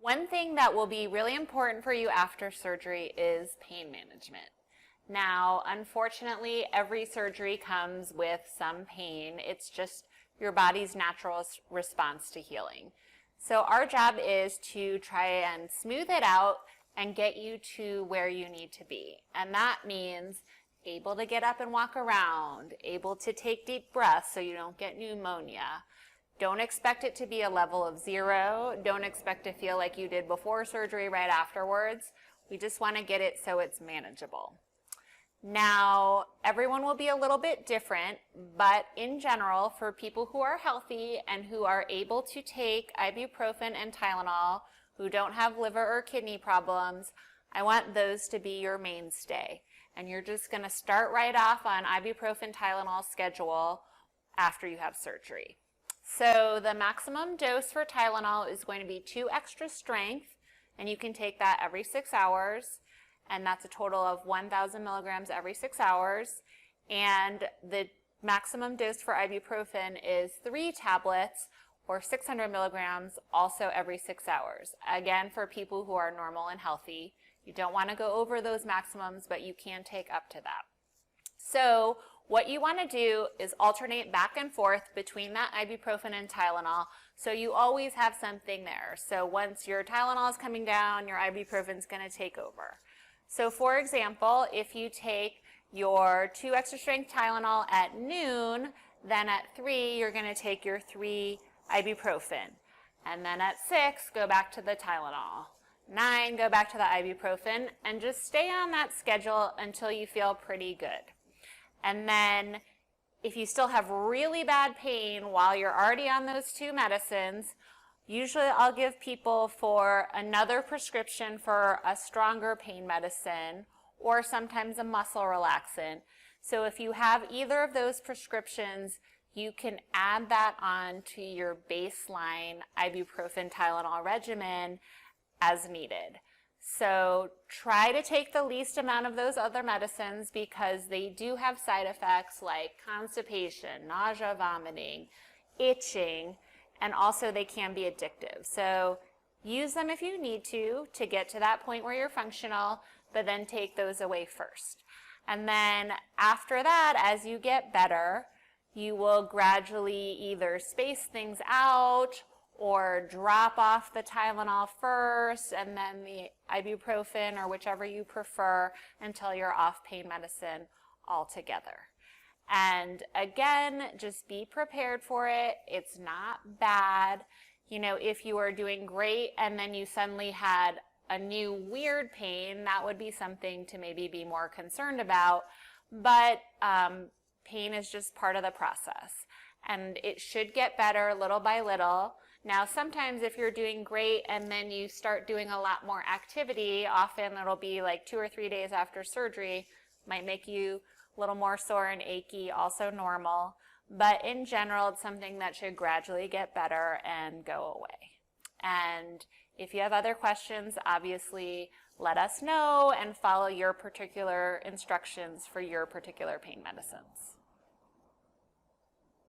One thing that will be really important for you after surgery is pain management. Now, unfortunately, every surgery comes with some pain. It's just your body's natural response to healing. So our job is to try and smooth it out and get you to where you need to be. And that means able to get up and walk around, able to take deep breaths so you don't get pneumonia. Don't expect it to be a level of 0. Don't expect to feel like you did before surgery right afterwards. We just want to get it so it's manageable. Now, everyone will be a little bit different, but in general, for people who are healthy and who are able to take ibuprofen and Tylenol, who don't have liver or kidney problems, I want those to be your mainstay. And you're just going to start right off on ibuprofen Tylenol schedule after you have surgery. So the maximum dose for Tylenol is going to be 2 extra strength, and you can take that every 6 hours, and that's a total of 1,000 milligrams every 6 hours. And the maximum dose for ibuprofen is 3 tablets or 600 milligrams also every 6 hours. Again, for people who are normal and healthy. You don't want to go over those maximums, but you can take up to that. So what you want to do is alternate back and forth between that ibuprofen and Tylenol, so you always have something there. So once your Tylenol is coming down, your ibuprofen is going to take over. So for example, if you take your 2 extra strength Tylenol at noon, then at 3 you're going to take your 3 ibuprofen. And then at 6, go back to the Tylenol. 9, go back to the ibuprofen, and just stay on that schedule until you feel pretty good. And then if you still have really bad pain while you're already on those 2 medicines, usually I'll give people for another prescription for a stronger pain medicine or sometimes a muscle relaxant. So if you have either of those prescriptions, you can add that on to your baseline ibuprofen Tylenol regimen as needed. So try to take the least amount of those other medicines because they do have side effects like constipation, nausea, vomiting, itching, and also they can be addictive. So use them if you need to get to that point where you're functional, but then take those away first. And then after that, as you get better, you will gradually either space things out or drop off the Tylenol first and then the ibuprofen or whichever you prefer until you're off pain medicine altogether. And again, just be prepared for it. It's not bad. You know, if you are doing great and then you suddenly had a new weird pain, that would be something to maybe be more concerned about. But pain is just part of the process. And it should get better little by little. Now, sometimes if you're doing great and then you start doing a lot more activity, often it'll be like 2 or 3 days after surgery, might make you a little more sore and achy, also normal. But in general, it's something that should gradually get better and go away. And if you have other questions, obviously let us know and follow your particular instructions for your particular pain medicines.